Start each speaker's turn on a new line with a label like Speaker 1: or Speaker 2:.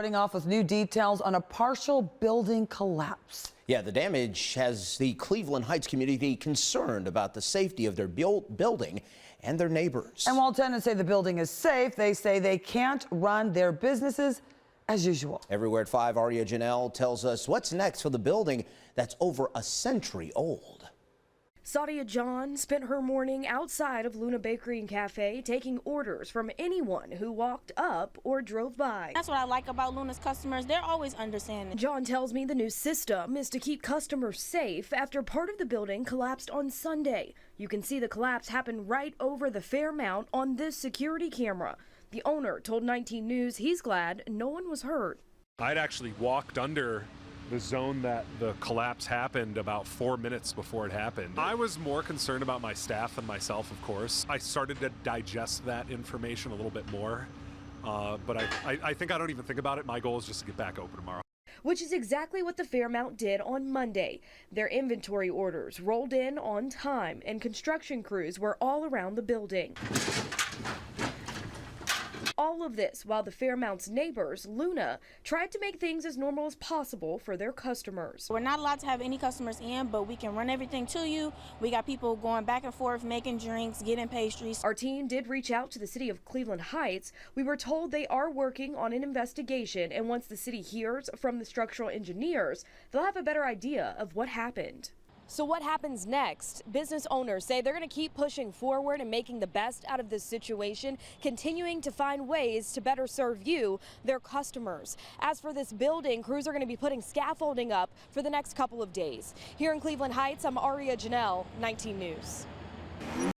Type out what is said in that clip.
Speaker 1: Starting off with new details on a partial building collapse.
Speaker 2: Yeah, the damage has the Cleveland Heights community concerned about the safety of their building and their neighbors.
Speaker 1: And while tenants say the building is safe, they say they can't run their businesses as usual.
Speaker 2: Everywhere at 5, Aria Janelle tells us what's next for the building that's over a century old.
Speaker 3: Sadia John spent her morning outside of Luna Bakery and Cafe taking orders from anyone who walked up or drove by.
Speaker 4: That's what I like about Luna's customers. They're always understanding.
Speaker 3: John tells me the new system is to keep customers safe after part of the building collapsed on Sunday. You can see the collapse happen right over the Fairmount on this security camera. The owner told 19 News he's glad no one was hurt.
Speaker 5: I'd actually walked under the zone that the collapse happened about 4 minutes before it happened. I was more concerned about my staff than myself, of course. I started to digest that information a little bit more, but I think I don't even think about it. My goal is just to get back open tomorrow.
Speaker 3: Which is exactly what the Fairmount did on Monday. Their inventory orders rolled in on time, and construction crews were all around the building. All of this while the Fairmount's neighbors, Luna, tried to make things as normal as possible for their customers.
Speaker 4: We're not allowed to have any customers in, but we can run everything to you. We got people going back and forth, making drinks, getting pastries.
Speaker 3: Our team did reach out to the city of Cleveland Heights. We were told they are working on an investigation, and once the city hears from the structural engineers, they'll have a better idea of what happened. So what happens next? Business owners say they're going to keep pushing forward and making the best out of this situation, continuing to find ways to better serve you, their customers. As for this building, crews are going to be putting scaffolding up for the next couple of days. Here in Cleveland Heights, I'm Aria Janelle, 19 News.